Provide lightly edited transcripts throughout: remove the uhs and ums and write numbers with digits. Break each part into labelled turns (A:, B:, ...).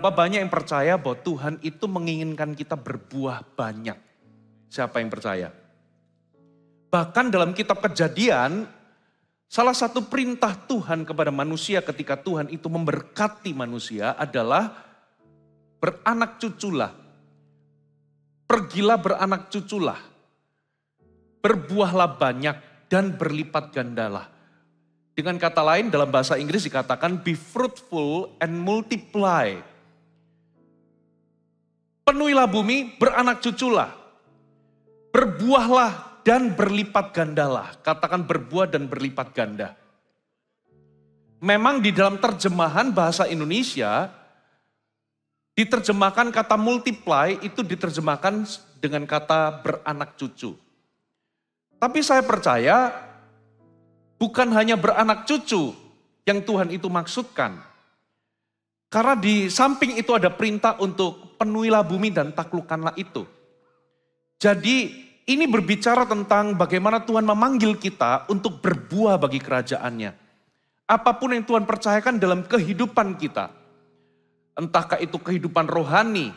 A: Berapa banyak yang percaya bahwa Tuhan itu menginginkan kita berbuah banyak? Siapa yang percaya? Bahkan dalam kitab Kejadian, salah satu perintah Tuhan kepada manusia ketika Tuhan itu memberkati manusia adalah beranak cuculah. Pergilah beranak cuculah. Berbuahlah banyak dan berlipat gandalah. Dengan kata lain dalam bahasa Inggris dikatakan be fruitful and multiply. Penuhilah bumi, beranak cuculah. Berbuahlah dan berlipat gandalah. Katakan berbuah dan berlipat ganda. Memang di dalam terjemahan bahasa Indonesia, diterjemahkan kata multiply itu diterjemahkan dengan kata beranak cucu. Tapi saya percaya bukan hanya beranak cucu yang Tuhan itu maksudkan. Karena di samping itu ada perintah untuk penuhilah bumi dan taklukkanlah itu. Jadi ini berbicara tentang bagaimana Tuhan memanggil kita untuk berbuah bagi kerajaannya. Apapun yang Tuhan percayakan dalam kehidupan kita. Entahkah itu kehidupan rohani,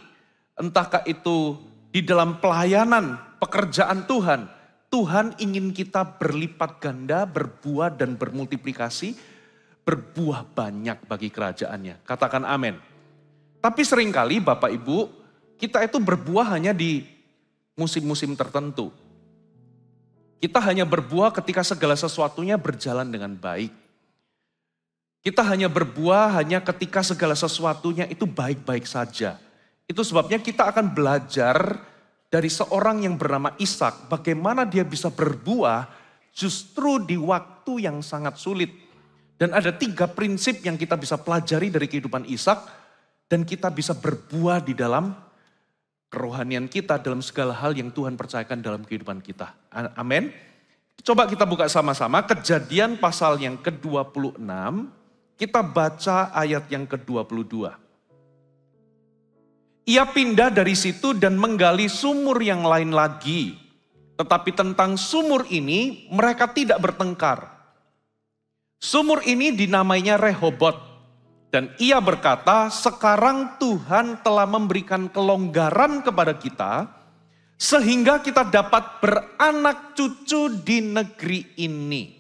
A: entahkah itu di dalam pelayanan, pekerjaan Tuhan. Tuhan ingin kita berlipat ganda, berbuah dan bermultiplikasi, berbuah banyak bagi kerajaannya. Katakan amin. Tapi seringkali Bapak Ibu, kita itu berbuah hanya di musim-musim tertentu. Kita hanya berbuah ketika segala sesuatunya berjalan dengan baik. Kita hanya berbuah hanya ketika segala sesuatunya itu baik-baik saja. Itu sebabnya kita akan belajar dari seorang yang bernama Ishak, bagaimana dia bisa berbuah justru di waktu yang sangat sulit. Dan ada 3 prinsip yang kita bisa pelajari dari kehidupan Ishak, dan kita bisa berbuah di dalam kerohanian kita, dalam segala hal yang Tuhan percayakan dalam kehidupan kita. Amin. Coba kita buka sama-sama Kejadian pasal yang ke-26, kita baca ayat yang ke-22. Ia pindah dari situ dan menggali sumur yang lain lagi. Tetapi tentang sumur ini mereka tidak bertengkar. Sumur ini dinamainya Rehobot. Dan ia berkata, sekarang Tuhan telah memberikan kelonggaran kepada kita, sehingga kita dapat beranak cucu di negeri ini.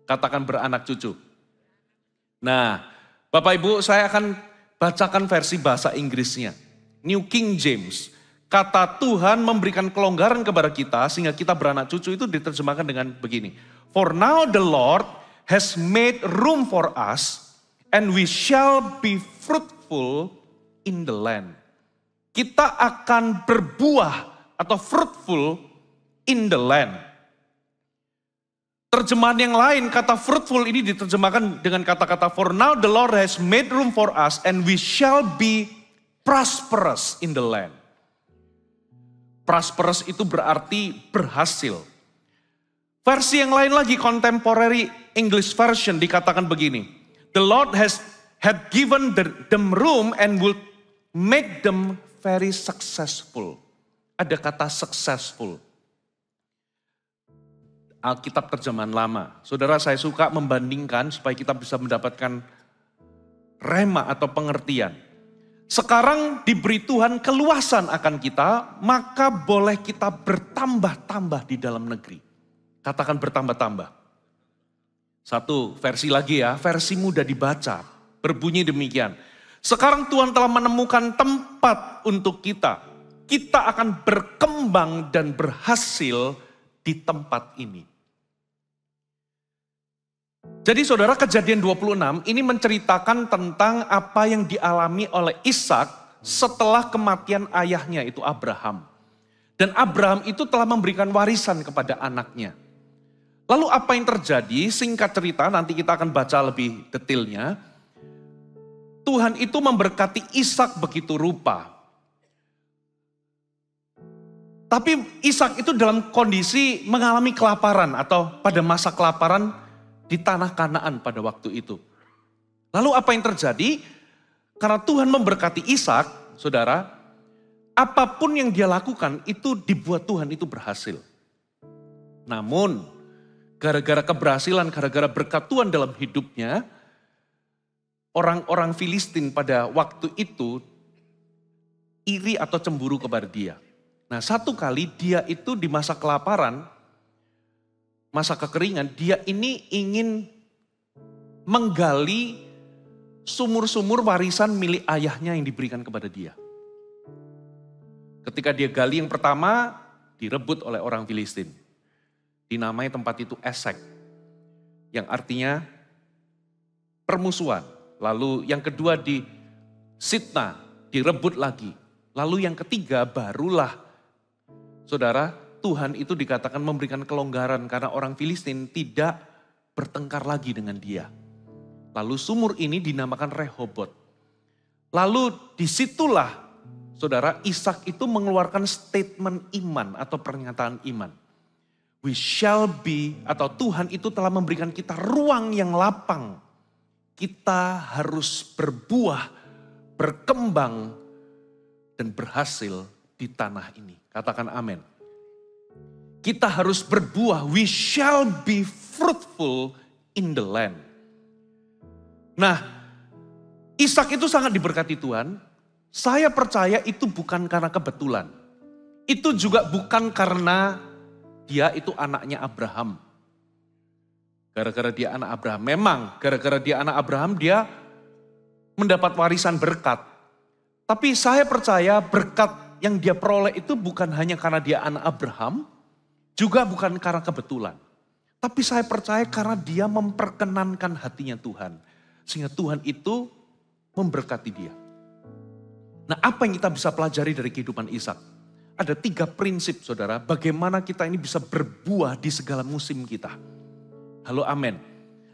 A: Katakan beranak cucu. Nah, Bapak Ibu, saya akan bacakan versi bahasa Inggrisnya. New King James. Kata Tuhan memberikan kelonggaran kepada kita sehingga kita beranak cucu itu diterjemahkan dengan begini. For now the Lord has made room for us and we shall be fruitful in the land. Kita akan berbuah atau fruitful in the land. Terjemahan yang lain kata fruitful ini diterjemahkan dengan kata-kata for now the Lord has made room for us and we shall be prosperous in the land. Prosperous itu berarti berhasil. Versi yang lain lagi, Contemporary English Version dikatakan begini. The Lord had given them room and will make them very successful. Ada kata successful. Alkitab terjemahan lama. Saudara, saya suka membandingkan supaya kita bisa mendapatkan rema atau pengertian. Sekarang diberi Tuhan keluasan akan kita, maka boleh kita bertambah-tambah di dalam negeri. Katakan bertambah-tambah. Satu versi lagi ya, versi mudah dibaca. Berbunyi demikian. Sekarang Tuhan telah menemukan tempat untuk kita. Kita akan berkembang dan berhasil di tempat ini. Jadi saudara, Kejadian 26 ini menceritakan tentang apa yang dialami oleh Ishak setelah kematian ayahnya itu Abraham. Dan Abraham itu telah memberikan warisan kepada anaknya. Lalu apa yang terjadi? Singkat cerita, nanti kita akan baca lebih detailnya. Tuhan itu memberkati Ishak begitu rupa. Tapi Ishak itu dalam kondisi mengalami kelaparan atau pada masa kelaparan di tanah Kanaan pada waktu itu. Lalu apa yang terjadi? Karena Tuhan memberkati Ishak, saudara, apapun yang dia lakukan itu dibuat Tuhan itu berhasil. Namun, gara-gara keberhasilan, gara-gara berkat Tuhan dalam hidupnya, orang-orang Filistin pada waktu itu iri atau cemburu kepada dia. Nah, satu kali dia itu di masa kelaparan, masa kekeringan, dia ini ingin menggali sumur-sumur warisan milik ayahnya yang diberikan kepada dia. Ketika dia gali yang pertama, direbut oleh orang Filistin. Dinamai tempat itu Esek, yang artinya permusuhan. Lalu yang kedua di Sitna, direbut lagi. Lalu yang ketiga barulah, saudara, Tuhan itu dikatakan memberikan kelonggaran karena orang Filistin tidak bertengkar lagi dengan dia. Lalu sumur ini dinamakan Rehobot. Lalu disitulah, saudara, Ishak itu mengeluarkan statement iman atau pernyataan iman. We shall be, atau Tuhan itu telah memberikan kita ruang yang lapang. Kita harus berbuah, berkembang, dan berhasil di tanah ini. Katakan amin. Kita harus berbuah, we shall be fruitful in the land. Nah, Ishak itu sangat diberkati Tuhan. Saya percaya itu bukan karena kebetulan. Itu juga bukan karena dia itu anaknya Abraham. Gara-gara dia anak Abraham. Memang gara-gara dia anak Abraham dia mendapat warisan berkat. Tapi saya percaya berkat yang dia peroleh itu bukan hanya karena dia anak Abraham. Juga bukan karena kebetulan. Tapi saya percaya karena dia memperkenankan hatinya Tuhan. Sehingga Tuhan itu memberkati dia. Nah, apa yang kita bisa pelajari dari kehidupan Ishak? Ada 3 prinsip, saudara, bagaimana kita ini bisa berbuah di segala musim kita. Halo, amin.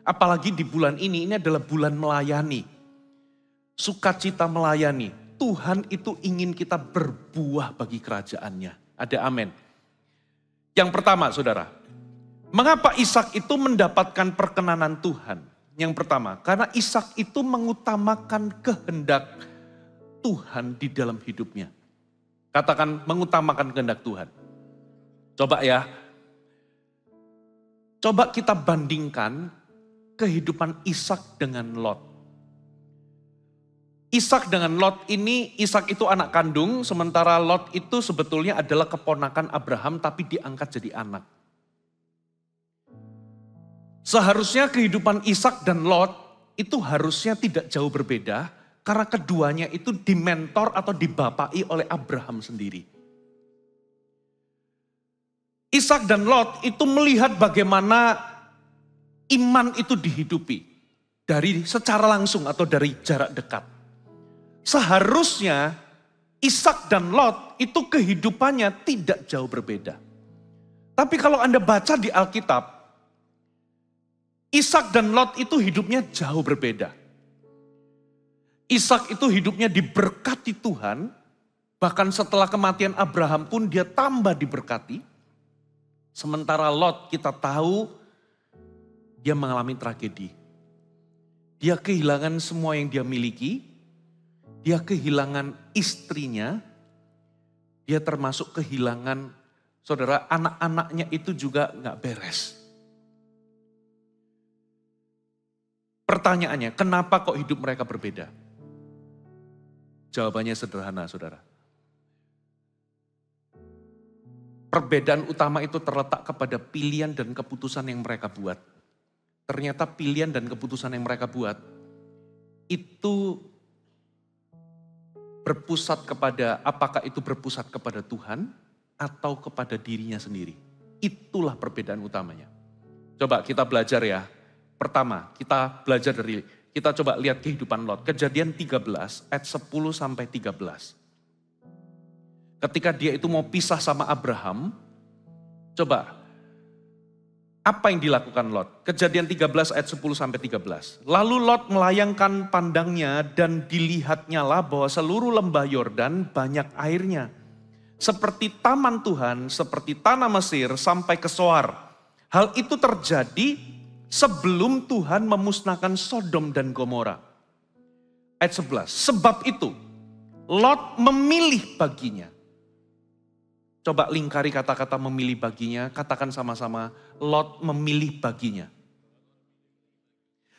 A: Apalagi di bulan ini adalah bulan melayani. Sukacita melayani. Tuhan itu ingin kita berbuah bagi kerajaannya. Ada amin. Yang pertama, saudara, mengapa Ishak itu mendapatkan perkenanan Tuhan? Yang pertama, karena Ishak itu mengutamakan kehendak Tuhan di dalam hidupnya. Katakan mengutamakan kehendak Tuhan. Coba ya. Coba kita bandingkan kehidupan Ishak dengan Lot. Ishak dengan Lot ini, Ishak itu anak kandung, sementara Lot itu sebetulnya adalah keponakan Abraham tapi diangkat jadi anak. Seharusnya kehidupan Ishak dan Lot itu harusnya tidak jauh berbeda. Karena keduanya itu dimentor atau dibapai oleh Abraham sendiri. Ishak dan Lot itu melihat bagaimana iman itu dihidupi. Dari secara langsung atau dari jarak dekat. Seharusnya Ishak dan Lot itu kehidupannya tidak jauh berbeda. Tapi kalau Anda baca di Alkitab, Ishak dan Lot itu hidupnya jauh berbeda. Ishak itu hidupnya diberkati Tuhan, bahkan setelah kematian Abraham pun dia tambah diberkati. Sementara Lot kita tahu dia mengalami tragedi. Dia kehilangan semua yang dia miliki, dia kehilangan istrinya, dia termasuk kehilangan, saudara, anak-anaknya itu juga gak beres. Pertanyaannya, kenapa kok hidup mereka berbeda? Jawabannya sederhana, saudara. Perbedaan utama itu terletak kepada pilihan dan keputusan yang mereka buat. Ternyata pilihan dan keputusan yang mereka buat itu berpusat kepada, apakah itu berpusat kepada Tuhan atau kepada dirinya sendiri. Itulah perbedaan utamanya. Coba kita belajar ya. Pertama, kita belajar dari, kita coba lihat kehidupan Lot. Kejadian 13 ayat 10 sampai 13. Ketika dia itu mau pisah sama Abraham, coba apa yang dilakukan Lot? Kejadian 13 ayat 10 sampai 13. Lalu Lot melayangkan pandangnya dan dilihatnyalah bahwa seluruh lembah Yordan banyak airnya. Seperti taman Tuhan, seperti tanah Mesir sampai ke Soar. Hal itu terjadi sebelum Tuhan memusnahkan Sodom dan Gomora. Ayat 11, sebab itu Lot memilih baginya. Coba lingkari kata-kata memilih baginya, katakan sama-sama, Lot memilih baginya.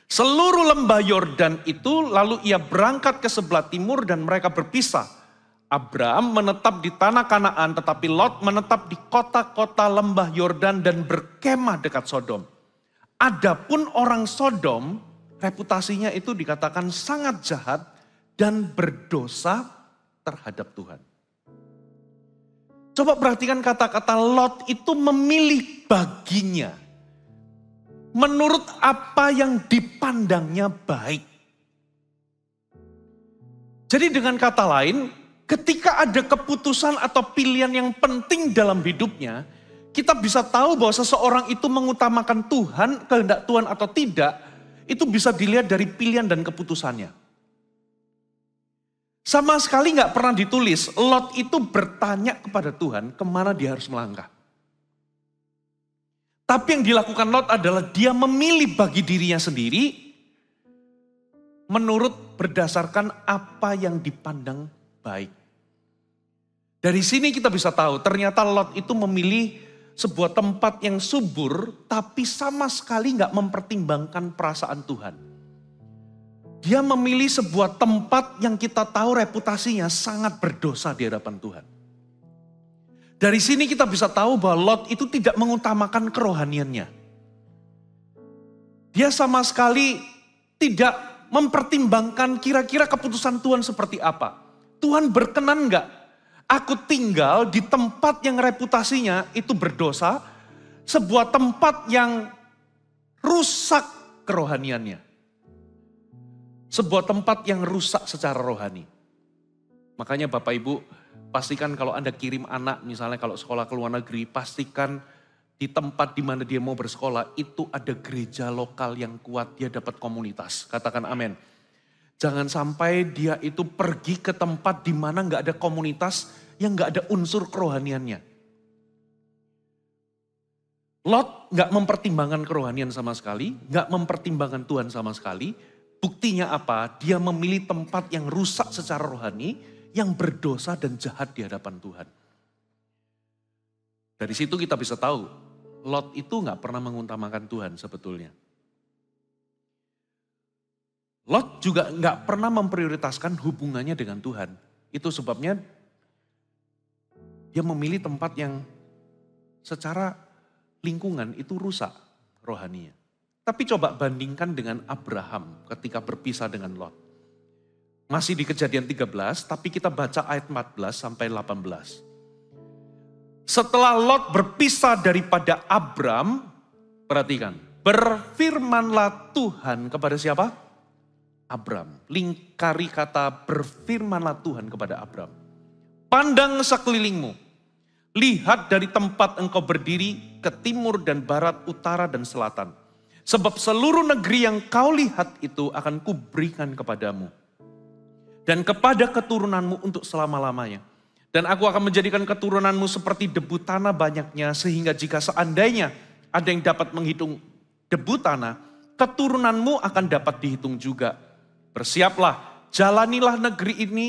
A: Seluruh lembah Yordan itu lalu ia berangkat ke sebelah timur dan mereka berpisah. Abraham menetap di tanah Kanaan, tetapi Lot menetap di kota-kota lembah Yordan dan berkemah dekat Sodom. Adapun orang Sodom, reputasinya itu dikatakan sangat jahat dan berdosa terhadap Tuhan. Coba perhatikan kata-kata Lot itu memilih baginya menurut apa yang dipandangnya baik. Jadi dengan kata lain, ketika ada keputusan atau pilihan yang penting dalam hidupnya, kita bisa tahu bahwa seseorang itu mengutamakan Tuhan, kehendak Tuhan atau tidak, itu bisa dilihat dari pilihan dan keputusannya. Sama sekali nggak pernah ditulis, Lot itu bertanya kepada Tuhan kemana dia harus melangkah. Tapi yang dilakukan Lot adalah dia memilih bagi dirinya sendiri, menurut berdasarkan apa yang dipandang baik. Dari sini kita bisa tahu ternyata Lot itu memilih sebuah tempat yang subur tapi sama sekali nggak mempertimbangkan perasaan Tuhan. Dia memilih sebuah tempat yang kita tahu reputasinya sangat berdosa di hadapan Tuhan. Dari sini kita bisa tahu bahwa Lot itu tidak mengutamakan kerohaniannya. Dia sama sekali tidak mempertimbangkan kira-kira keputusan Tuhan seperti apa. Tuhan berkenan enggak? Aku tinggal di tempat yang reputasinya itu berdosa, sebuah tempat yang rusak kerohaniannya. Sebuah tempat yang rusak secara rohani. Makanya Bapak Ibu, pastikan kalau Anda kirim anak, misalnya kalau sekolah ke luar negeri, pastikan di tempat di mana dia mau bersekolah, itu ada gereja lokal yang kuat, dia dapat komunitas. Katakan amin. Jangan sampai dia itu pergi ke tempat di mana nggak ada komunitas, yang nggak ada unsur kerohaniannya. Lot nggak mempertimbangkan kerohanian sama sekali, nggak mempertimbangkan Tuhan sama sekali. Buktinya apa? Dia memilih tempat yang rusak secara rohani, yang berdosa dan jahat di hadapan Tuhan. Dari situ kita bisa tahu, Lot itu gak pernah mengutamakan Tuhan sebetulnya. Lot juga gak pernah memprioritaskan hubungannya dengan Tuhan. Itu sebabnya dia memilih tempat yang secara lingkungan itu rusak rohaninya. Tapi coba bandingkan dengan Abraham ketika berpisah dengan Lot. Masih di Kejadian 13, tapi kita baca ayat 14 sampai 18. Setelah Lot berpisah daripada Abram, perhatikan, berfirmanlah Tuhan kepada siapa? Abram. Lingkari kata berfirmanlah Tuhan kepada Abram. Pandang sekelilingmu, lihat dari tempat engkau berdiri ke timur dan barat, utara dan selatan. Sebab seluruh negeri yang kau lihat itu akan kuberikan kepadamu. Dan kepada keturunanmu untuk selama-lamanya. Dan aku akan menjadikan keturunanmu seperti debu tanah banyaknya. Sehingga jika seandainya ada yang dapat menghitung debu tanah, keturunanmu akan dapat dihitung juga. Bersiaplah, jalanilah negeri ini.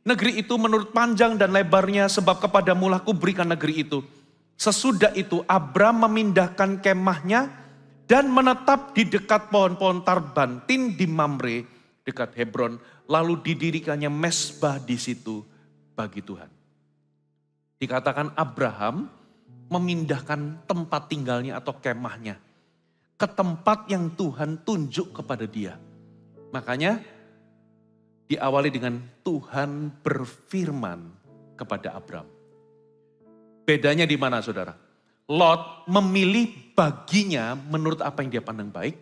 A: Negeri itu menurut panjang dan lebarnya, sebab kepadamulah kuberikan negeri itu. Sesudah itu Abram memindahkan kemahnya dan menetap di dekat pohon-pohon tarbantin di Mamre, dekat Hebron. Lalu didirikannya mesbah di situ bagi Tuhan. Dikatakan Abraham memindahkan tempat tinggalnya atau kemahnya ke tempat yang Tuhan tunjuk kepada dia. Makanya diawali dengan Tuhan berfirman kepada Abram. Bedanya di mana saudara? Lot memilih baginya menurut apa yang dia pandang baik.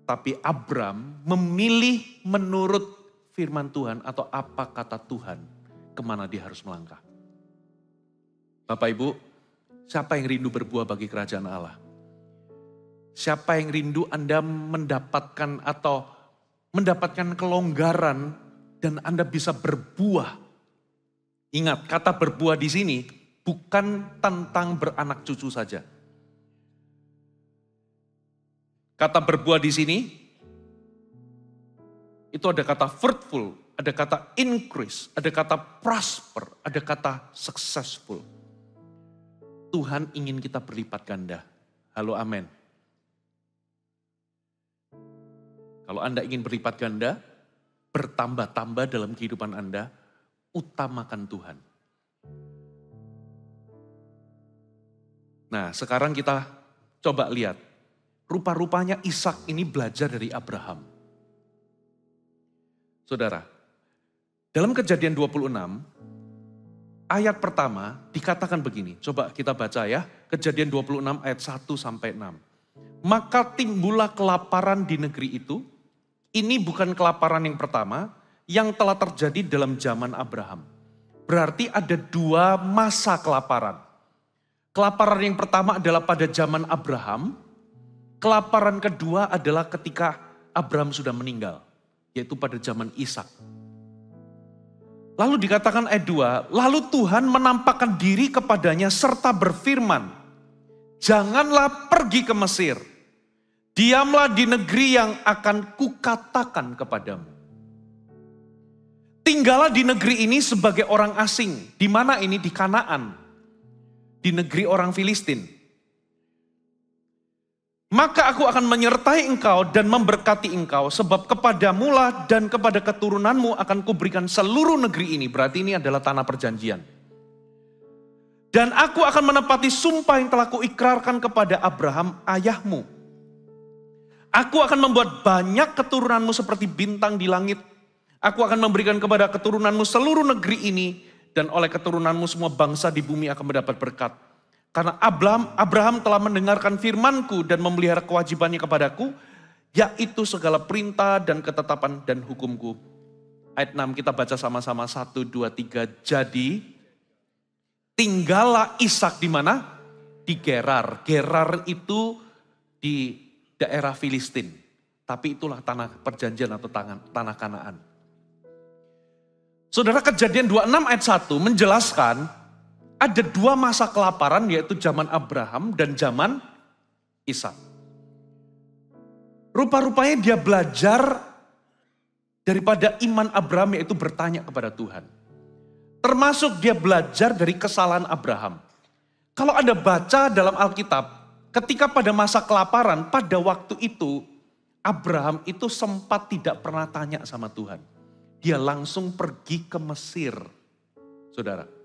A: Tapi Abram memilih menurut firman Tuhan atau apa kata Tuhan kemana dia harus melangkah. Bapak Ibu, siapa yang rindu berbuah bagi kerajaan Allah? Siapa yang rindu Anda mendapatkan atau mendapatkan kelonggaran dan Anda bisa berbuah? Ingat, kata berbuah di sini bukan tentang beranak cucu saja. Kata berbuah di sini, itu ada kata fruitful, ada kata increase, ada kata prosper, ada kata successful. Tuhan ingin kita berlipat ganda. Halo amin. Kalau Anda ingin berlipat ganda, bertambah-tambah dalam kehidupan Anda, utamakan Tuhan. Nah, sekarang kita coba lihat. Rupa-rupanya Ishak ini belajar dari Abraham. Saudara, dalam Kejadian 26, ayat pertama dikatakan begini. Coba kita baca ya, Kejadian 26 ayat 1 sampai 6. Maka timbullah kelaparan di negeri itu. Ini bukan kelaparan yang pertama yang telah terjadi dalam zaman Abraham. Berarti ada dua masa kelaparan. Kelaparan yang pertama adalah pada zaman Abraham. Kelaparan kedua adalah ketika Abraham sudah meninggal, yaitu pada zaman Ishak. Lalu dikatakan ayat 2, lalu Tuhan menampakkan diri kepadanya serta berfirman, janganlah pergi ke Mesir, diamlah di negeri yang akan kukatakan kepadamu. Tinggallah di negeri ini sebagai orang asing, di mana ini di Kanaan, di negeri orang Filistin. Maka aku akan menyertai engkau dan memberkati engkau, sebab kepadamulah dan kepada keturunanmu akan kuberikan seluruh negeri ini. Berarti ini adalah tanah perjanjian. Dan aku akan menepati sumpah yang telah kuikrarkan kepada Abraham ayahmu. Aku akan membuat banyak keturunanmu seperti bintang di langit. Aku akan memberikan kepada keturunanmu seluruh negeri ini, dan oleh keturunanmu semua bangsa di bumi akan mendapat berkat. Karena Abraham telah mendengarkan firmanku dan memelihara kewajibannya kepadaku, yaitu segala perintah dan ketetapan dan hukumku. Ayat 6 kita baca sama-sama, 1, 2, 3. Jadi tinggallah Ishak di mana? Di Gerar. Gerar itu di daerah Filistin. Tapi itulah tanah perjanjian atau tanah Kanaan. Saudara, Kejadian 26 ayat 1 menjelaskan ada dua masa kelaparan, yaitu zaman Abraham dan zaman Ishak. Rupa-rupanya dia belajar daripada iman Abraham, yaitu bertanya kepada Tuhan. Termasuk dia belajar dari kesalahan Abraham. Kalau Anda baca dalam Alkitab, ketika pada masa kelaparan, pada waktu itu Abraham itu sempat tidak pernah tanya sama Tuhan. Dia langsung pergi ke Mesir, saudara.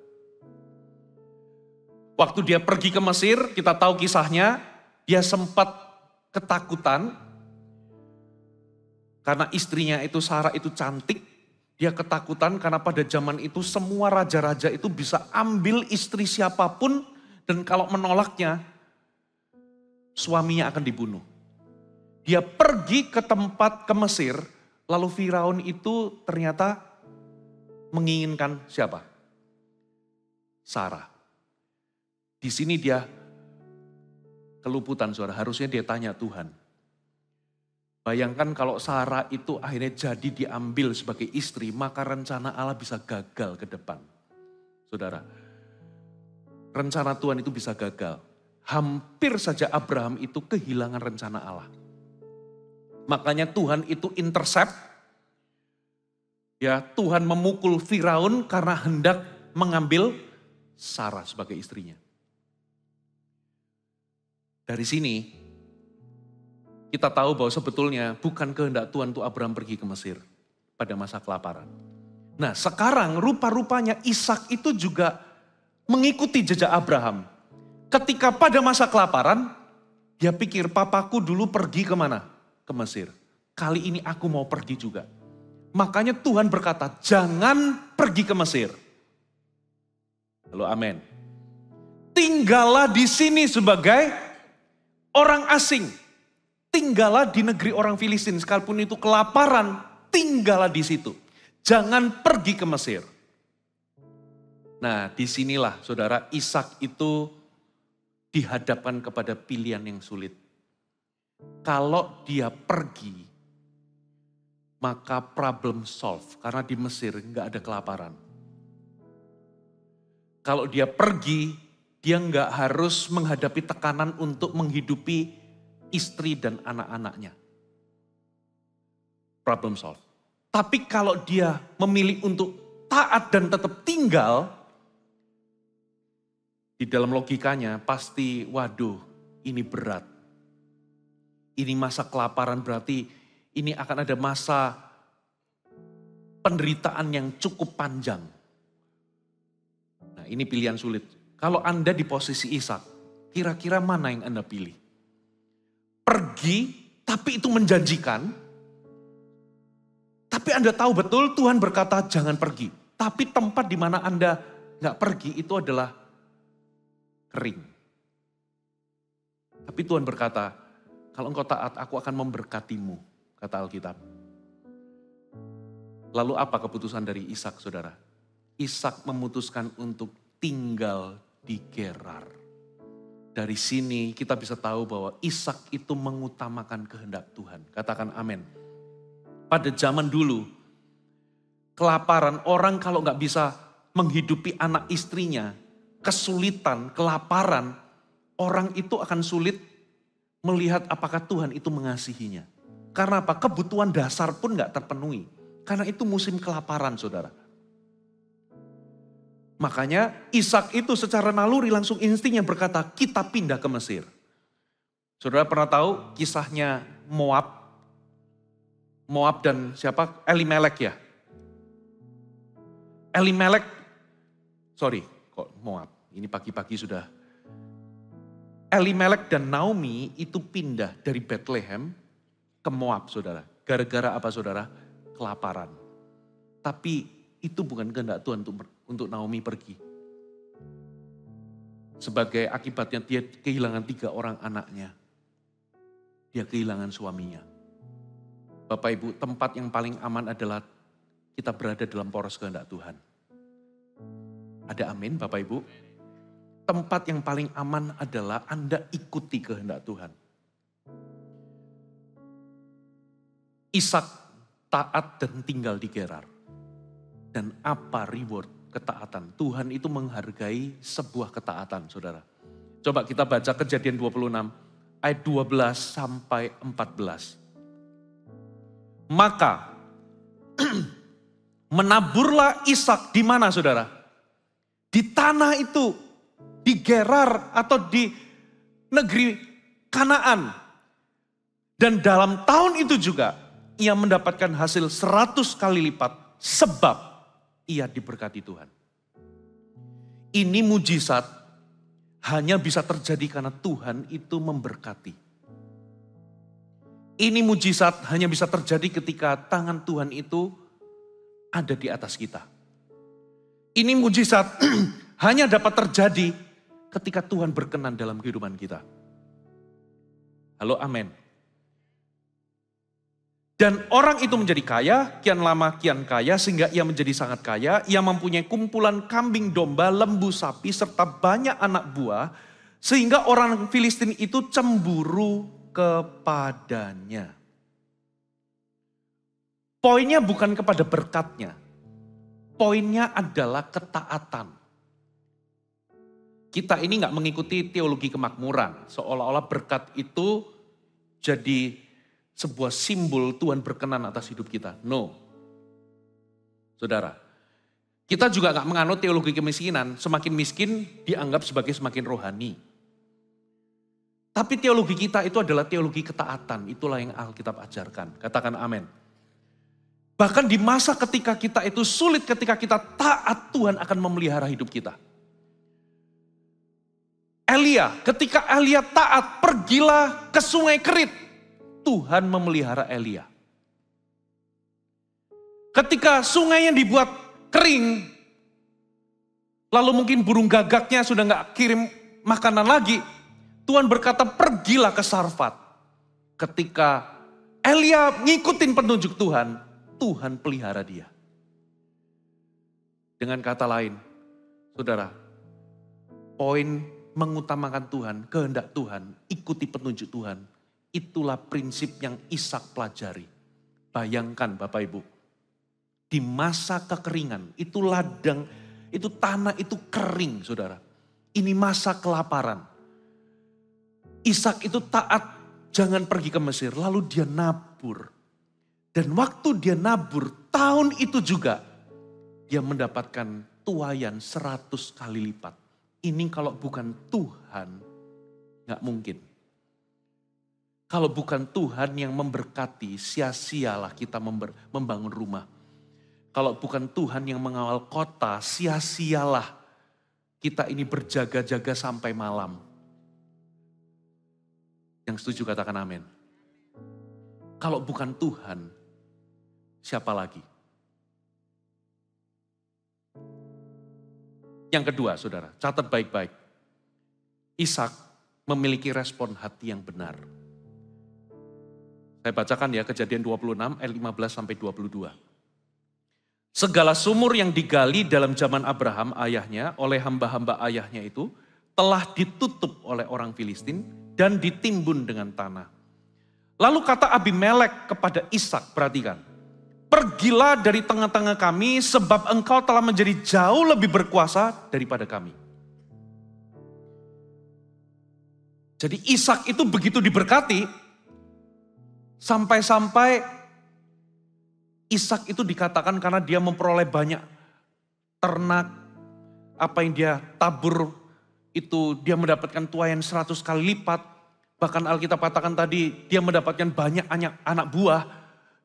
A: Waktu dia pergi ke Mesir, kita tahu kisahnya, dia sempat ketakutan. Karena istrinya itu Sarah itu cantik, dia ketakutan karena pada zaman itu semua raja-raja itu bisa ambil istri siapapun, dan kalau menolaknya, suaminya akan dibunuh. Dia pergi ke tempat ke Mesir, lalu Firaun itu ternyata menginginkan siapa? Sarah. Di sini dia keluputan, saudara. Harusnya dia tanya Tuhan. Bayangkan kalau Sarah itu akhirnya jadi diambil sebagai istri, maka rencana Allah bisa gagal ke depan. Saudara, rencana Tuhan itu bisa gagal. Hampir saja Abraham itu kehilangan rencana Allah. Makanya Tuhan itu intercept. Ya, Tuhan memukul Firaun karena hendak mengambil Sarah sebagai istrinya. Dari sini kita tahu bahwa sebetulnya bukan kehendak Tuhan untuk Abraham pergi ke Mesir pada masa kelaparan. Nah, sekarang rupa-rupanya Ishak itu juga mengikuti jejak Abraham. Ketika pada masa kelaparan, dia pikir papaku dulu pergi kemana? Ke Mesir. Kali ini aku mau pergi juga. Makanya Tuhan berkata, jangan pergi ke Mesir. Halo, amin. Tinggallah di sini sebagai orang asing. Tinggallah di negeri orang Filistin, sekalipun itu kelaparan, tinggallah di situ. Jangan pergi ke Mesir. Nah, disinilah saudara, Ishak itu dihadapkan kepada pilihan yang sulit. Kalau dia pergi, maka problem solve. Karena di Mesir nggak ada kelaparan. Kalau dia pergi, dia nggak harus menghadapi tekanan untuk menghidupi istri dan anak-anaknya. Problem solve. Tapi kalau dia memilih untuk taat dan tetap tinggal, di dalam logikanya pasti, waduh, ini berat. Ini masa kelaparan, berarti ini akan ada masa penderitaan yang cukup panjang. ini pilihan sulit. Kalau Anda di posisi Ishak, kira-kira mana yang Anda pilih? Pergi, tapi itu menjanjikan. Tapi Anda tahu betul Tuhan berkata jangan pergi. Tapi tempat di mana Anda nggak pergi itu adalah kering. Tapi Tuhan berkata, kalau engkau taat aku akan memberkatimu, kata Alkitab. Lalu apa keputusan dari Ishak, saudara? Ishak memutuskan untuk tinggal di Gerar. Dari sini kita bisa tahu bahwa Ishak itu mengutamakan kehendak Tuhan. Katakan amin. Pada zaman dulu, kelaparan orang kalau nggak bisa menghidupi anak istrinya, kesulitan, kelaparan, orang itu akan sulit melihat apakah Tuhan itu mengasihinya. Karena apa? Kebutuhan dasar pun nggak terpenuhi. Karena itu musim kelaparan, saudara. Makanya Ishak itu secara naluri langsung instingnya berkata, kita pindah ke Mesir. Saudara pernah tahu kisahnya Moab? Moab dan siapa? Elimelek ya? Elimelek, sorry kok Moab, ini pagi-pagi sudah. Elimelek dan Naomi itu pindah dari Bethlehem ke Moab, saudara. Gara-gara apa, saudara? Kelaparan. Tapi itu bukan kehendak Tuhan untuk Naomi pergi. Sebagai akibatnya dia kehilangan 3 orang anaknya. Dia kehilangan suaminya. Bapak Ibu, tempat yang paling aman adalah kita berada dalam poros kehendak Tuhan. Ada amin Bapak Ibu? Tempat yang paling aman adalah Anda ikuti kehendak Tuhan. Ishak taat dan tinggal di Gerar. Dan apa reward ketaatan? Tuhan itu menghargai sebuah ketaatan, saudara. Coba kita baca Kejadian 26 ayat 12 sampai 14. Maka menaburlah Ishak di mana, saudara? Di tanah itu, di Gerar atau di negeri Kanaan. Dan dalam tahun itu juga ia mendapatkan hasil 100 kali lipat sebab ia diberkati Tuhan. Ini mujizat hanya bisa terjadi karena Tuhan itu memberkati. Ini mujizat hanya bisa terjadi ketika tangan Tuhan itu ada di atas kita. Ini mujizat hanya dapat terjadi ketika Tuhan berkenan dalam kehidupan kita. Halo, amin. Dan orang itu menjadi kaya, kian lama kian kaya, sehingga ia menjadi sangat kaya. Ia mempunyai kumpulan kambing domba, lembu sapi, serta banyak anak buah. Sehingga orang Filistin itu cemburu kepadanya. Poinnya bukan kepada berkatnya. Poinnya adalah ketaatan. Kita ini gak mengikuti teologi kemakmuran. Seolah-olah berkat itu jadi sebuah simbol Tuhan berkenan atas hidup kita. No. Saudara, kita juga gak menganut teologi kemiskinan. Semakin miskin dianggap sebagai semakin rohani. Tapi teologi kita itu adalah teologi ketaatan. Itulah yang Alkitab ajarkan. Katakan amin. Bahkan di masa ketika kita itu sulit, ketika kita taat, Tuhan akan memelihara hidup kita. Elia, ketika Elia taat, pergilah ke sungai Kerit. Tuhan memelihara Elia. Ketika sungai yang dibuat kering, lalu mungkin burung gagaknya sudah gak kirim makanan lagi, Tuhan berkata pergilah ke Sarfat. Ketika Elia ngikutin petunjuk Tuhan, Tuhan pelihara dia. Dengan kata lain, saudara, poin mengutamakan Tuhan, kehendak Tuhan, ikuti petunjuk Tuhan, itulah prinsip yang Ishak pelajari. Bayangkan Bapak Ibu, di masa kekeringan, itu ladang, itu tanah itu kering, saudara. Ini masa kelaparan. Ishak itu taat, jangan pergi ke Mesir, lalu dia nabur. Dan waktu dia nabur, tahun itu juga dia mendapatkan tuaian 100 kali lipat. Ini kalau bukan Tuhan, gak mungkin. Kalau bukan Tuhan yang memberkati, sia-sialah kita membangun rumah. Kalau bukan Tuhan yang mengawal kota, sia-sialah kita ini berjaga-jaga sampai malam. Yang setuju katakan amin. Kalau bukan Tuhan, siapa lagi? Yang kedua, saudara, catat baik-baik. Ishak memiliki respon hati yang benar. Saya bacakan ya, Kejadian 26 ayat 15 sampai 22. Segala sumur yang digali dalam zaman Abraham ayahnya oleh hamba-hamba ayahnya itu telah ditutup oleh orang Filistin dan ditimbun dengan tanah. Lalu kata Abimelek kepada Ishak, perhatikan. Pergilah dari tengah-tengah kami sebab engkau telah menjadi jauh lebih berkuasa daripada kami. Jadi Ishak itu begitu diberkati, sampai-sampai Ishak itu dikatakan karena dia memperoleh banyak ternak, apa yang dia tabur itu dia mendapatkan tuaian 100 kali lipat. Bahkan Alkitab katakan tadi dia mendapatkan banyak anak buah.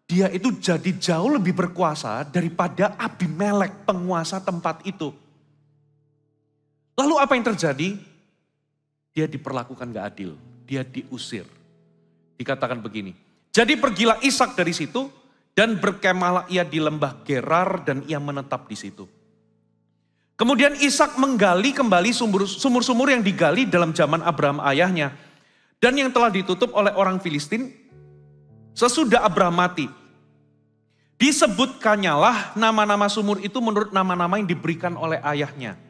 A: Dia itu jadi jauh lebih berkuasa daripada Abimelek penguasa tempat itu. Lalu apa yang terjadi? Dia diperlakukan gak adil, dia diusir. Dikatakan begini, jadi pergilah Ishak dari situ dan berkemahlah ia di lembah Gerar dan ia menetap di situ. Kemudian Ishak menggali kembali sumur-sumur yang digali dalam zaman Abraham ayahnya dan yang telah ditutup oleh orang Filistin sesudah Abraham mati. Disebutkannya nama-nama sumur itu menurut nama-nama yang diberikan oleh ayahnya.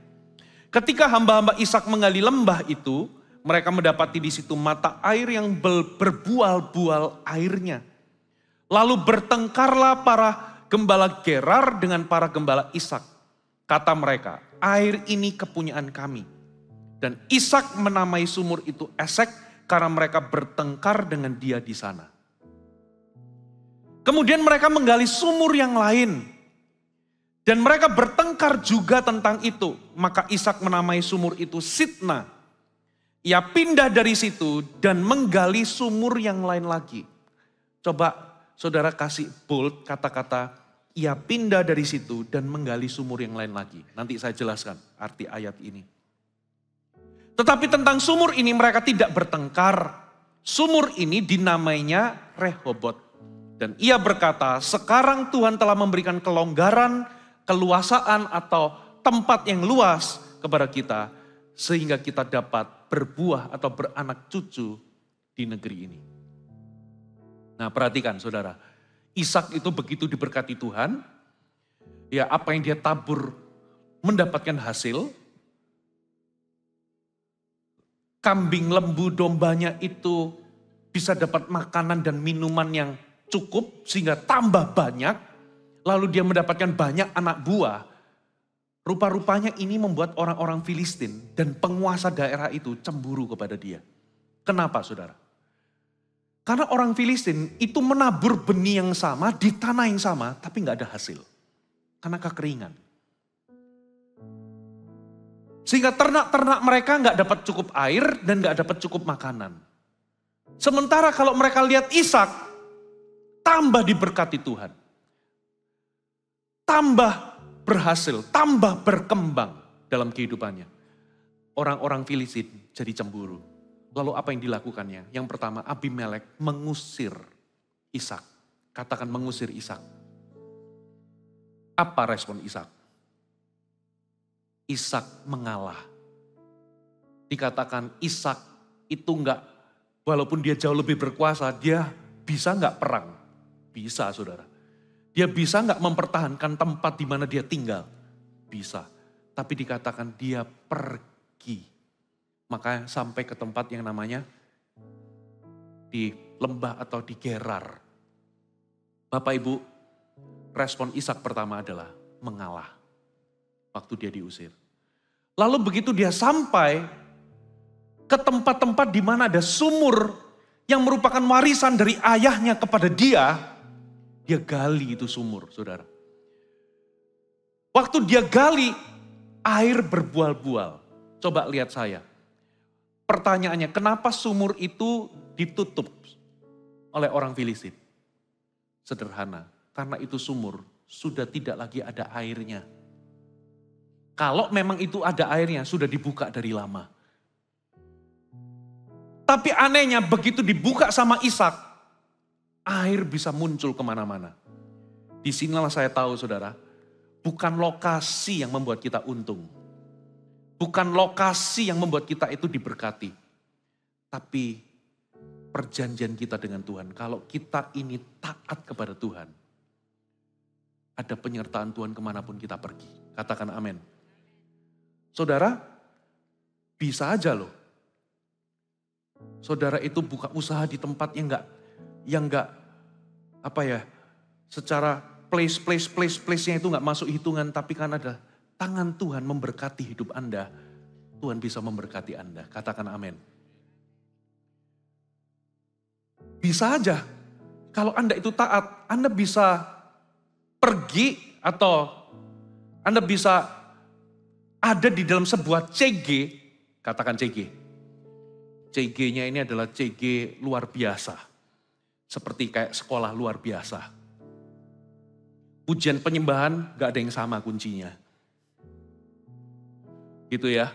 A: Ketika hamba-hamba Ishak menggali lembah itu, mereka mendapati di situ mata air yang berbual-bual airnya. Lalu bertengkarlah para gembala Gerar dengan para gembala Ishak. Kata mereka, air ini kepunyaan kami. Dan Ishak menamai sumur itu Esek karena mereka bertengkar dengan dia di sana. Kemudian mereka menggali sumur yang lain. Dan mereka bertengkar juga tentang itu. Maka Ishak menamai sumur itu Sitna. Ia pindah dari situ dan menggali sumur yang lain lagi. Coba saudara kasih bold kata-kata, ia pindah dari situ dan menggali sumur yang lain lagi. Nanti saya jelaskan arti ayat ini. Tetapi tentang sumur ini mereka tidak bertengkar. Sumur ini dinamainya Rehobot. Dan ia berkata, sekarang Tuhan telah memberikan kelonggaran, keluasaan atau tempat yang luas kepada kita. Sehingga kita dapat berbuah atau beranak cucu di negeri ini. Nah perhatikan saudara, Ishak itu begitu diberkati Tuhan, ya apa yang dia tabur mendapatkan hasil, kambing, lembu, dombanya itu bisa dapat makanan dan minuman yang cukup sehingga tambah banyak, lalu dia mendapatkan banyak anak buah. Rupa-rupanya ini membuat orang-orang Filistin dan penguasa daerah itu cemburu kepada dia. Kenapa saudara? Karena orang Filistin itu menabur benih yang sama di tanah yang sama tapi gak ada hasil. Karena kekeringan. Sehingga ternak-ternak mereka gak dapat cukup air dan gak dapat cukup makanan. Sementara kalau mereka lihat Ishak, tambah diberkati Tuhan. Tambah berhasil, tambah berkembang dalam kehidupannya. Orang-orang Filistin jadi cemburu. Lalu apa yang dilakukannya? Yang pertama, Abimelek mengusir Ishak. Katakan mengusir Ishak. Apa respon Ishak? Ishak mengalah. Dikatakan Ishak itu enggak, walaupun dia jauh lebih berkuasa, dia bisa enggak perang? Bisa saudara. Dia bisa nggak mempertahankan tempat di mana dia tinggal? Bisa. Tapi dikatakan dia pergi. Maka sampai ke tempat yang namanya di lembah atau di Gerar. Bapak Ibu, respon Ishak pertama adalah mengalah. Waktu dia diusir. Lalu begitu dia sampai ke tempat-tempat di mana ada sumur yang merupakan warisan dari ayahnya kepada dia gali itu sumur, saudara. Waktu dia gali, air berbual-bual. Coba lihat saya. Pertanyaannya, kenapa sumur itu ditutup oleh orang Filistin? Sederhana, karena itu sumur sudah tidak lagi ada airnya. Kalau memang itu ada airnya, sudah dibuka dari lama. Tapi anehnya begitu dibuka sama Ishak, air bisa muncul kemana-mana. Disinilah saya tahu saudara, bukan lokasi yang membuat kita untung. Bukan lokasi yang membuat kita itu diberkati. Tapi perjanjian kita dengan Tuhan. Kalau kita ini taat kepada Tuhan, ada penyertaan Tuhan kemanapun kita pergi. Katakan amin. Saudara, bisa aja loh. Saudara itu buka usaha di tempat yang enggak secara place-nya itu enggak masuk hitungan, tapi kan ada tangan Tuhan memberkati hidup Anda. Tuhan bisa memberkati Anda. Katakan amin. Bisa aja, kalau Anda itu taat, Anda bisa pergi atau Anda bisa ada di dalam sebuah CG, katakan CG. CG-nya ini adalah CG luar biasa. Seperti kayak sekolah luar biasa. Pujian penyembahan gak ada yang sama kuncinya. Gitu ya.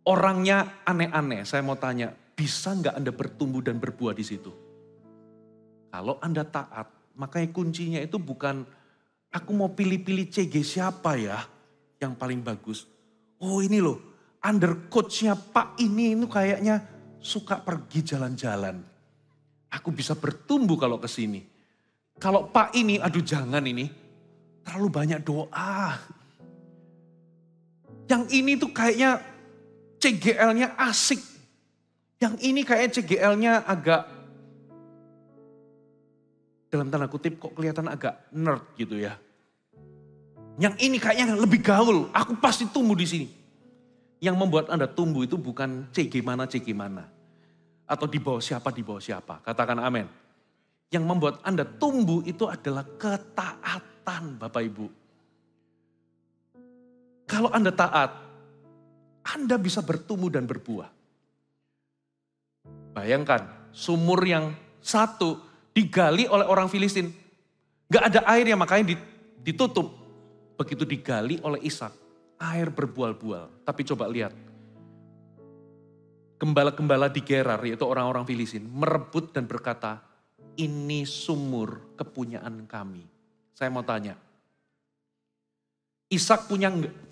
A: Orangnya aneh-aneh, saya mau tanya, bisa gak Anda bertumbuh dan berbuah di situ? Kalau Anda taat, makanya kuncinya itu bukan aku mau pilih-pilih CG siapa ya yang paling bagus. Oh ini loh, under coach-nya Pak ini kayaknya suka pergi jalan-jalan. Aku bisa bertumbuh kalau ke sini. Kalau Pak ini, aduh jangan ini, terlalu banyak doa. Yang ini tuh kayaknya CGL-nya asik. Yang ini kayaknya CGL-nya agak, dalam tanda kutip kok kelihatan agak nerd gitu ya. Yang ini kayaknya lebih gaul, aku pasti tumbuh di sini. Yang membuat Anda tumbuh itu bukan CG mana. Atau di bawah siapa. Katakan amin. Yang membuat Anda tumbuh itu adalah ketaatan Bapak Ibu. Kalau Anda taat, Anda bisa bertumbuh dan berbuah. Bayangkan, sumur yang satu digali oleh orang Filistin. Gak ada air yang makanya ditutup. Begitu digali oleh Ishak, air berbual-bual. Tapi coba lihat, gembala-gembala di Gerar, yaitu orang-orang Filistin, merebut dan berkata, ini sumur kepunyaan kami. Saya mau tanya, Ishak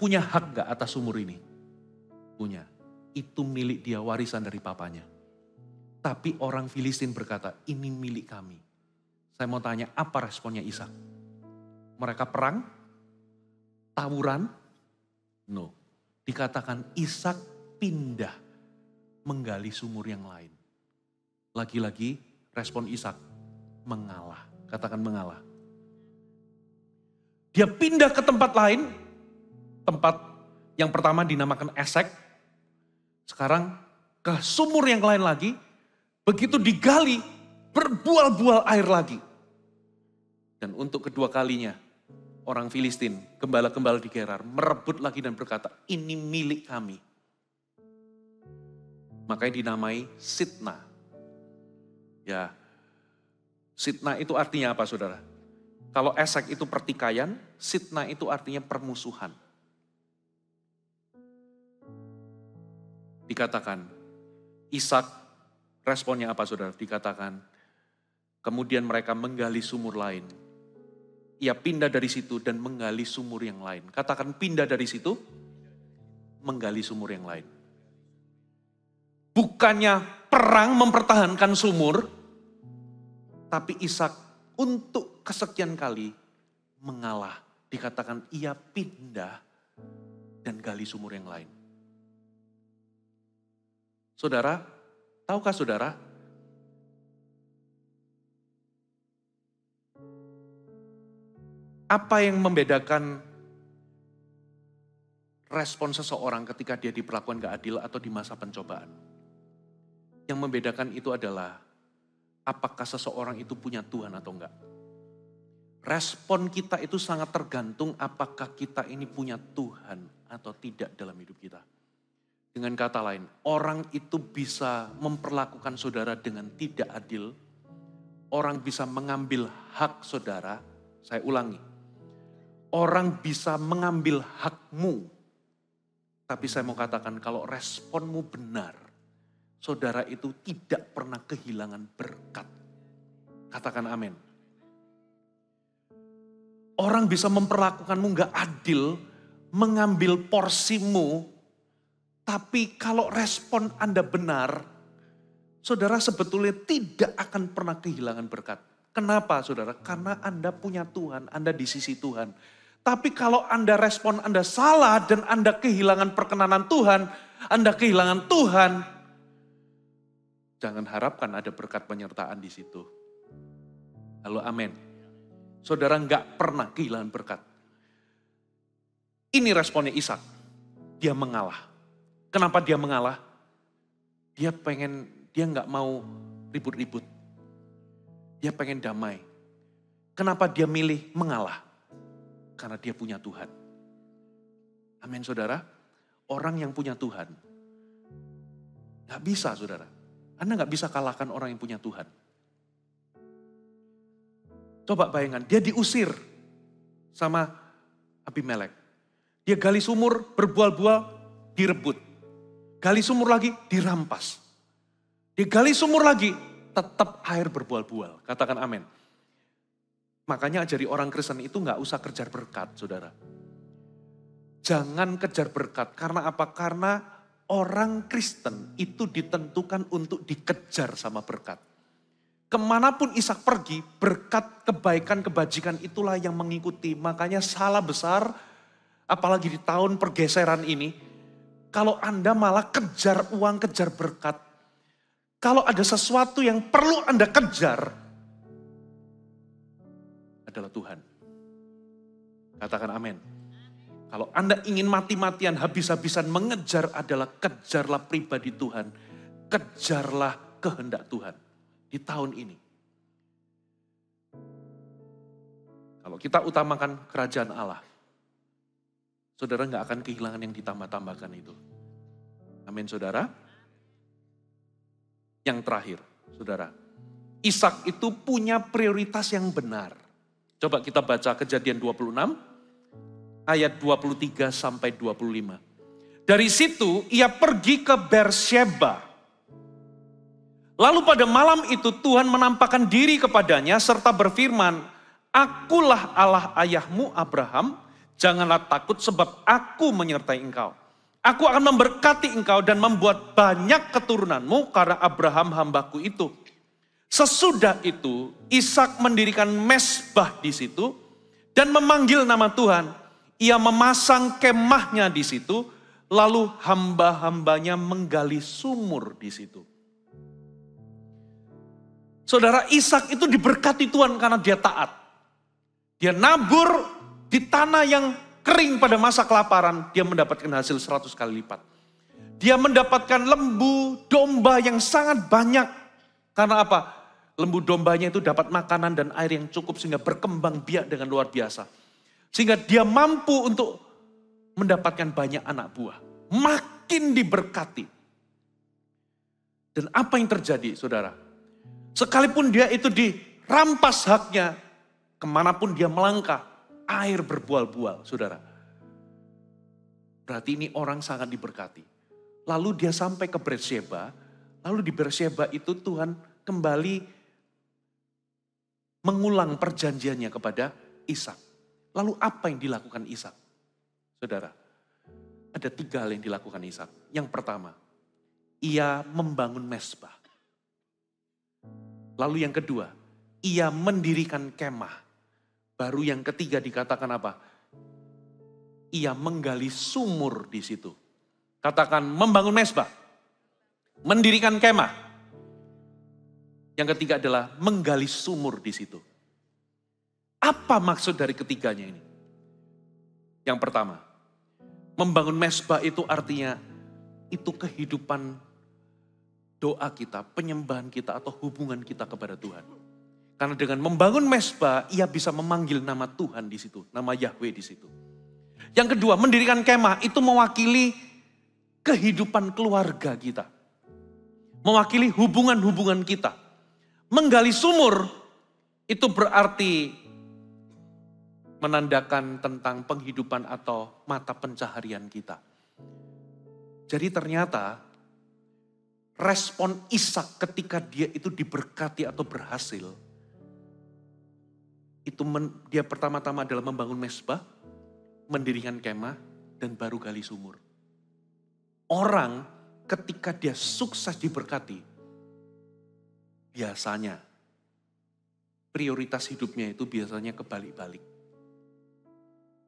A: punya hak gak atas sumur ini? Punya. Itu milik dia, warisan dari papanya. Tapi orang Filistin berkata, ini milik kami. Saya mau tanya, apa responnya Ishak? Mereka perang? Tawuran? No. Dikatakan Ishak pindah menggali sumur yang lain. Lagi-lagi respon Ishak mengalah. Katakan mengalah. Dia pindah ke tempat lain. Tempat yang pertama dinamakan Esek. Sekarang ke sumur yang lain lagi. Begitu digali, berbual-bual air lagi. Dan untuk kedua kalinya, orang Filistin, gembala-gembala di Gerar, merebut lagi dan berkata, ini milik kami. Makanya dinamai Sitna. Ya, Sitna itu artinya apa saudara? Kalau Esek itu pertikaian, Sitna itu artinya permusuhan. Dikatakan, Ishak responnya apa saudara? Dikatakan, kemudian mereka menggali sumur lain. Ia pindah dari situ dan menggali sumur yang lain. Katakan pindah dari situ, menggali sumur yang lain. Bukannya perang mempertahankan sumur, tapi Ishak untuk kesekian kali mengalah. Dikatakan ia pindah dan gali sumur yang lain. Saudara, tahukah saudara? Apa yang membedakan respon seseorang ketika dia diperlakukan gak adil atau di masa pencobaan? Yang membedakan itu adalah apakah seseorang itu punya Tuhan atau enggak. Respon kita itu sangat tergantung apakah kita ini punya Tuhan atau tidak dalam hidup kita. Dengan kata lain, orang itu bisa memperlakukan saudara dengan tidak adil. Orang bisa mengambil hak saudara. Saya ulangi. Orang bisa mengambil hakmu Tapi saya mau katakan kalau responmu benar, saudara itu tidak pernah kehilangan berkat. Katakan amin. Orang bisa memperlakukanmu gak adil, mengambil porsimu, tapi kalau respon Anda benar, saudara sebetulnya tidak akan pernah kehilangan berkat. Kenapa saudara? Karena Anda punya Tuhan, Anda di sisi Tuhan. Tapi kalau Anda respon Anda salah dan Anda kehilangan perkenanan Tuhan, Anda kehilangan Tuhan, jangan harapkan ada berkat penyertaan di situ. Halo, amin. Saudara nggak pernah kehilangan berkat. Ini responnya Ishak. Dia mengalah. Kenapa dia mengalah? Dia nggak mau ribut-ribut. Dia pengen damai. Kenapa dia milih mengalah? Karena dia punya Tuhan. Amin saudara. Orang yang punya Tuhan. Nggak bisa saudara. Anda nggak bisa kalahkan orang yang punya Tuhan. Coba bayangkan, dia diusir sama Abimelek. Dia gali sumur, berbual-bual, direbut. Gali sumur lagi, dirampas. Dia gali sumur lagi, tetap air berbual-bual. Katakan amin. Makanya ajari orang Kristen itu nggak usah kejar berkat, saudara. Jangan kejar berkat. Karena apa? Karena orang Kristen itu ditentukan untuk dikejar sama berkat. Kemanapun Ishak pergi, berkat, kebaikan, kebajikan itulah yang mengikuti. Makanya salah besar, apalagi di tahun pergeseran ini, kalau Anda malah kejar uang, kejar berkat. Kalau ada sesuatu yang perlu Anda kejar, adalah Tuhan. Katakan amin. Kalau Anda ingin mati-matian, habis-habisan mengejar adalah kejarlah pribadi Tuhan. Kejarlah kehendak Tuhan. Di tahun ini. Kalau kita utamakan kerajaan Allah, saudara nggak akan kehilangan yang ditambah-tambahkan itu. Amin saudara. Yang terakhir, saudara. Ishak itu punya prioritas yang benar. Coba kita baca Kejadian 26, ayat 23 sampai 25. Dari situ ia pergi ke Beersheba. Lalu pada malam itu Tuhan menampakkan diri kepadanya serta berfirman, Akulah Allah ayahmu Abraham, janganlah takut sebab aku menyertai engkau. Aku akan memberkati engkau dan membuat banyak keturunanmu karena Abraham hambaku itu. Sesudah itu Ishak mendirikan mezbah di situ dan memanggil nama Tuhan. Ia memasang kemahnya di situ, lalu hamba-hambanya menggali sumur di situ. Saudara, Ishak itu diberkati Tuhan karena dia taat. Dia nabur di tanah yang kering pada masa kelaparan, dia mendapatkan hasil 100 kali lipat. Dia mendapatkan lembu, domba yang sangat banyak. Karena apa? Lembu dombanya itu dapat makanan dan air yang cukup sehingga berkembang biak dengan luar biasa. Sehingga dia mampu untuk mendapatkan banyak anak buah. Makin diberkati. Dan apa yang terjadi saudara? Sekalipun dia itu dirampas haknya, kemanapun dia melangkah, air berbual-bual, saudara. Berarti ini orang sangat diberkati. Lalu dia sampai ke Beersheba, lalu di Beersheba itu Tuhan kembali mengulang perjanjiannya kepada Ishak. Lalu apa yang dilakukan Ishak? Saudara, ada 3 hal yang dilakukan Ishak. Yang pertama, ia membangun mezbah. Lalu yang kedua, ia mendirikan kemah. Baru yang ketiga dikatakan apa? Ia menggali sumur di situ. Katakan membangun mezbah. Mendirikan kemah. Yang ketiga adalah menggali sumur di situ. Apa maksud dari ketiganya ini? Yang pertama, membangun mezbah itu artinya itu kehidupan doa kita, penyembahan kita atau hubungan kita kepada Tuhan. Karena dengan membangun mezbah, ia bisa memanggil nama Tuhan di situ, nama Yahweh di situ. Yang kedua, mendirikan kemah itu mewakili kehidupan keluarga kita. Mewakili hubungan-hubungan kita. Menggali sumur itu berarti menandakan tentang penghidupan atau mata pencaharian kita. Jadi ternyata respon Ishak ketika dia itu diberkati atau berhasil, itu dia pertama-tama adalah membangun mezbah, mendirikan kemah, dan baru gali sumur. Orang ketika dia sukses diberkati, biasanya prioritas hidupnya itu biasanya kebalik-balik.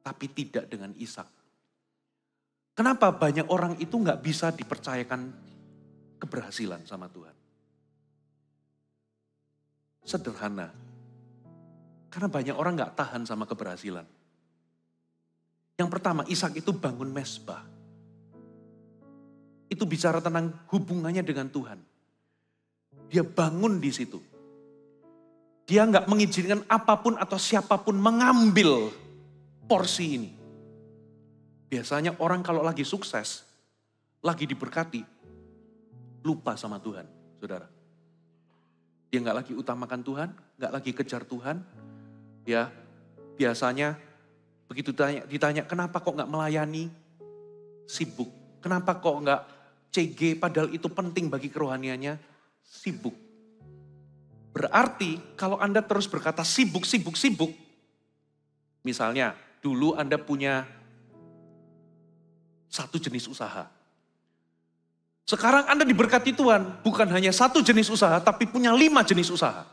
A: Tapi tidak dengan Ishak. Kenapa banyak orang itu nggak bisa dipercayakan keberhasilan sama Tuhan? Sederhana. Karena banyak orang nggak tahan sama keberhasilan. Yang pertama, Ishak itu bangun mezbah. Itu bicara tentang hubungannya dengan Tuhan. Dia bangun di situ. Dia nggak mengizinkan apapun atau siapapun mengambil porsi ini. Biasanya orang kalau lagi sukses, lagi diberkati, lupa sama Tuhan, saudara. Dia nggak lagi utamakan Tuhan, nggak lagi kejar Tuhan. Ya, biasanya begitu ditanya kenapa kok nggak melayani, sibuk. Kenapa kok nggak CG, padahal itu penting bagi kerohaniannya, sibuk. Berarti kalau Anda terus berkata sibuk, misalnya dulu Anda punya satu jenis usaha. Sekarang Anda diberkati Tuhan, bukan hanya satu jenis usaha, tapi punya 5 jenis usaha.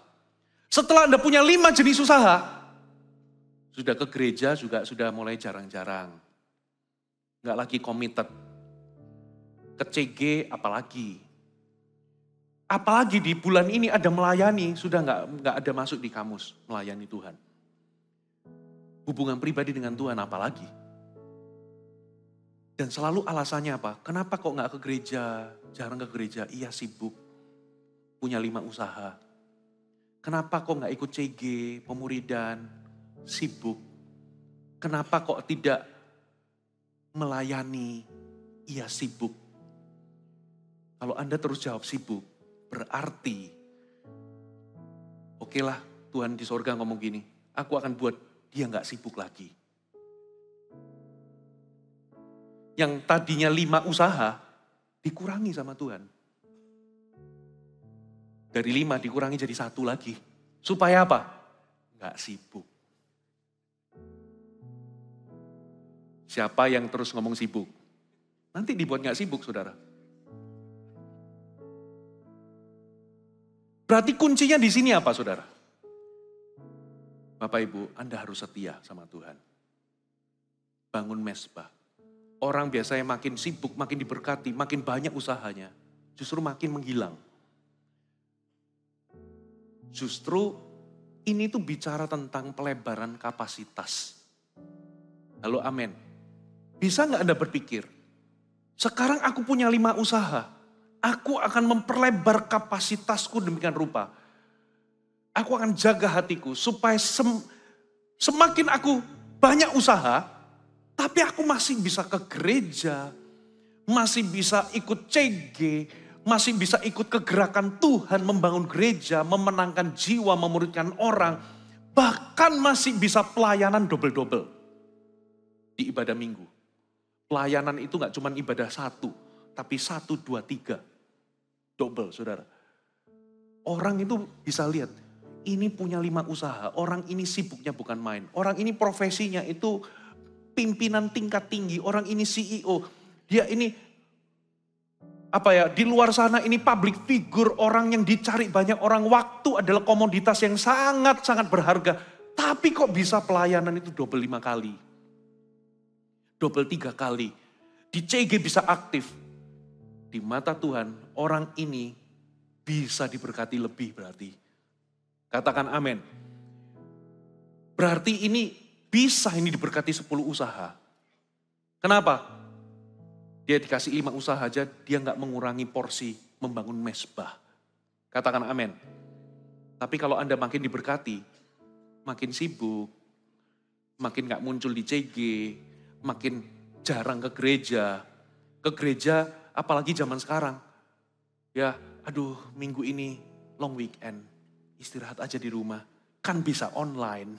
A: Setelah Anda punya 5 jenis usaha, sudah ke gereja juga sudah mulai jarang-jarang. Nggak lagi committed. Ke CG apalagi. Apalagi di bulan ini ada melayani, sudah nggak ada masuk di kamus melayani Tuhan. Hubungan pribadi dengan Tuhan apalagi. Dan selalu alasannya apa? Kenapa kok nggak ke gereja? Jarang ke gereja, iya sibuk. Punya 5 usaha. Kenapa kok nggak ikut CG, pemuridan? Sibuk. Kenapa kok tidak melayani? Iya sibuk. Kalau Anda terus jawab sibuk, berarti oke lah Tuhan di sorga ngomong gini, aku akan buat dia nggak sibuk lagi. Yang tadinya 5 usaha, dikurangi sama Tuhan. Dari 5 dikurangi jadi 1 lagi. Supaya apa? Nggak sibuk. Siapa yang terus ngomong sibuk? Nanti dibuat nggak sibuk, saudara. Berarti kuncinya di sini apa, saudara? Bapak Ibu, Anda harus setia sama Tuhan. Bangun mezbah. Orang biasanya makin sibuk, makin diberkati, makin banyak usahanya. Justru makin menghilang. Justru ini tuh bicara tentang pelebaran kapasitas. Halo, amin. Bisa nggak Anda berpikir, sekarang aku punya 5 usaha. Aku akan memperlebar kapasitasku demikian rupa. Aku akan jaga hatiku supaya semakin aku banyak usaha, tapi aku masih bisa ke gereja, masih bisa ikut CG, masih bisa ikut kegerakan Tuhan, membangun gereja, memenangkan jiwa, memuridkan orang. Bahkan masih bisa pelayanan double-double di ibadah minggu. Pelayanan itu gak cuma ibadah 1, tapi 1, 2, 3. Double, saudara. Orang itu bisa lihat, ini punya 5 usaha, orang ini sibuknya bukan main. Orang ini profesinya itu pimpinan tingkat tinggi, orang ini CEO, dia ini di luar sana ini public figure, orang yang dicari banyak orang, waktu adalah komoditas yang sangat-sangat berharga. Tapi kok bisa pelayanan itu double 5 kali, double 3 kali, di CG bisa aktif. Di mata Tuhan, orang ini bisa diberkati lebih berarti. Katakan amin. Berarti ini bisa ini diberkati 10 usaha. Kenapa? Dia dikasih 5 usaha aja, dia nggak mengurangi porsi membangun mezbah. Katakan amin. Tapi kalau Anda makin diberkati, makin sibuk, makin nggak muncul di CG, makin jarang ke gereja. Ke gereja apalagi zaman sekarang. Ya, aduh minggu ini long weekend, istirahat aja di rumah. Kan bisa online.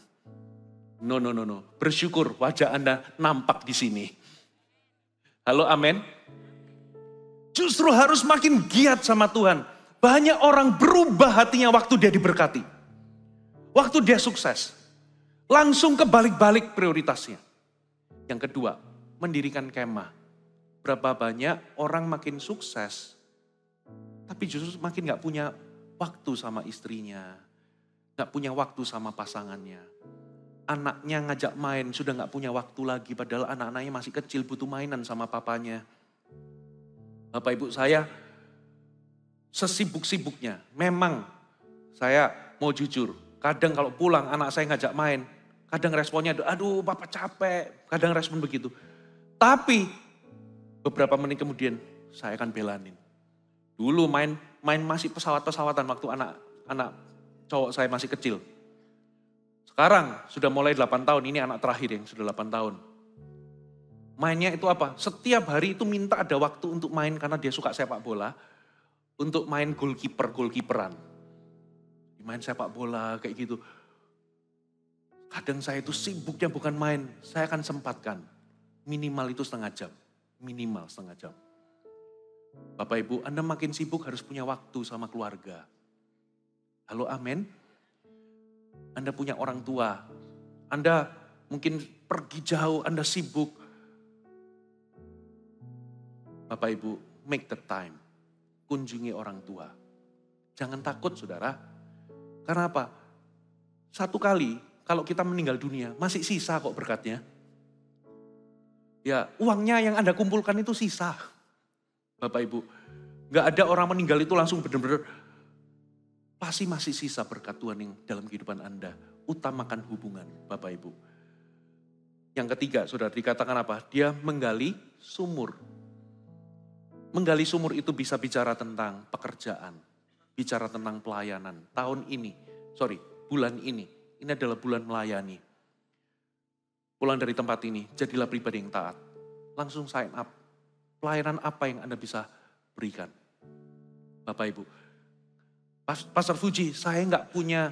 A: No. Bersyukur wajah Anda nampak di sini. Halo, amin. Justru harus makin giat sama Tuhan. Banyak orang berubah hatinya waktu dia diberkati. Waktu dia sukses. Langsung kebalik-balik prioritasnya. Yang kedua, mendirikan kemah. Berapa banyak orang makin sukses, tapi justru makin gak punya waktu sama istrinya. Gak punya waktu sama pasangannya. Anaknya ngajak main, sudah gak punya waktu lagi. Padahal anak-anaknya masih kecil, butuh mainan sama papanya. Bapak ibu saya, sesibuk-sibuknya. Memang saya mau jujur, kadang kalau pulang anak saya ngajak main, kadang responnya, aduh papa capek, kadang respon begitu. Tapi beberapa menit kemudian saya akan belanin. Dulu main masih pesawat-pesawatan waktu anak cowok saya masih kecil. Sekarang sudah mulai 8 tahun, ini anak terakhir yang sudah 8 tahun. Mainnya itu apa? Setiap hari itu minta ada waktu untuk main karena dia suka sepak bola. Untuk main goalkeeper-goalkeeperan. Main sepak bola kayak gitu. Kadang saya itu sibuknya bukan main, saya akan sempatkan. Minimal itu setengah jam. Minimal setengah jam. Bapak Ibu, Anda makin sibuk harus punya waktu sama keluarga. Halo, amin. Anda punya orang tua. Anda mungkin pergi jauh, Anda sibuk. Bapak Ibu, make the time. Kunjungi orang tua. Jangan takut saudara. Karena apa? Satu kali kalau kita meninggal dunia, masih sisa kok berkatnya. Ya, uangnya yang Anda kumpulkan itu sisa. Bapak Ibu, gak ada orang meninggal itu langsung benar-benar pasti masih sisa berkat Tuhan yang dalam kehidupan Anda. Utamakan hubungan, Bapak Ibu. Yang ketiga, saudara, dikatakan apa? Dia menggali sumur. Menggali sumur itu bisa bicara tentang pekerjaan. Bicara tentang pelayanan. Bulan ini. Ini adalah bulan melayani. Pulang dari tempat ini, jadilah pribadi yang taat. Langsung sign up. Pelayanan apa yang Anda bisa berikan? Bapak Ibu. Pastor Fuji, saya nggak punya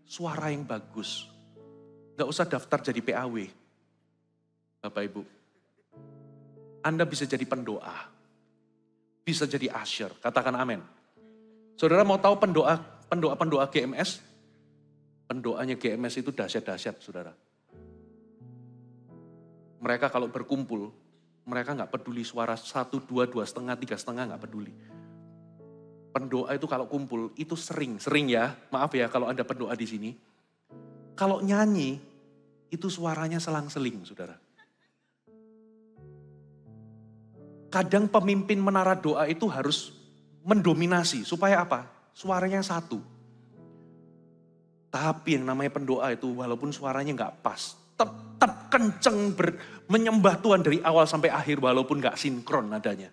A: suara yang bagus. Nggak usah daftar jadi PAW. Bapak Ibu. Anda bisa jadi pendoa. Bisa jadi usher. Katakan amin. Saudara mau tahu pendoa GMS? Pendoanya GMS itu dahsyat-dahsyat, saudara. Mereka kalau berkumpul, mereka nggak peduli suara 1, 2, 2,5, 3,5 nggak peduli. Pendoa itu kalau kumpul, itu sering ya, maaf ya kalau Anda pendoa di sini. Kalau nyanyi, itu suaranya selang-seling, saudara. Kadang pemimpin menara doa itu harus mendominasi, supaya apa? Suaranya satu. Tapi yang namanya pendoa itu walaupun suaranya nggak pas, tetap kenceng menyembah Tuhan dari awal sampai akhir walaupun nggak sinkron nadanya.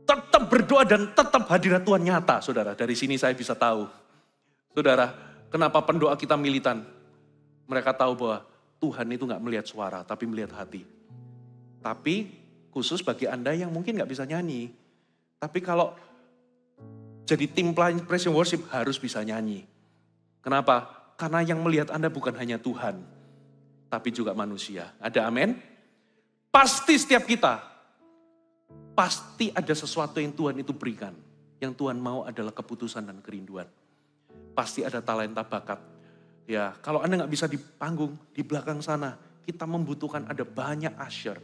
A: Tetap berdoa dan tetap hadirat Tuhan nyata, saudara. Dari sini saya bisa tahu. Saudara, kenapa pendoa kita militan? Mereka tahu bahwa Tuhan itu nggak melihat suara, tapi melihat hati. Tapi khusus bagi Anda yang mungkin nggak bisa nyanyi. Tapi kalau jadi tim praise and worship harus bisa nyanyi. Kenapa? Karena yang melihat Anda bukan hanya Tuhan, tapi juga manusia. Ada amin? Pasti setiap kita, pasti ada sesuatu yang Tuhan itu berikan. Yang Tuhan mau adalah keputusan dan kerinduan. Pasti ada talenta bakat. Ya, kalau Anda nggak bisa di panggung, di belakang sana, kita membutuhkan ada banyak usher.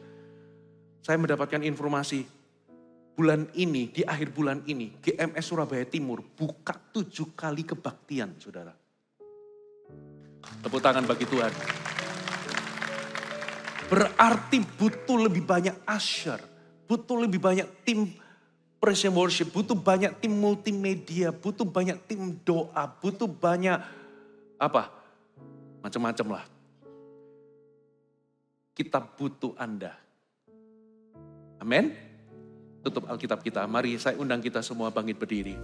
A: Saya mendapatkan informasi, bulan ini, di akhir bulan ini, GMS Surabaya Timur buka 7 kali kebaktian, saudara. Tepuk tangan bagi Tuhan. Berarti butuh lebih banyak usher, butuh lebih banyak tim praise and worship, butuh banyak tim multimedia, butuh banyak tim doa, butuh banyak apa? Macam-macam lah. Kita butuh Anda. Amin. Tutup Alkitab kita. Mari saya undang kita semua bangkit berdiri.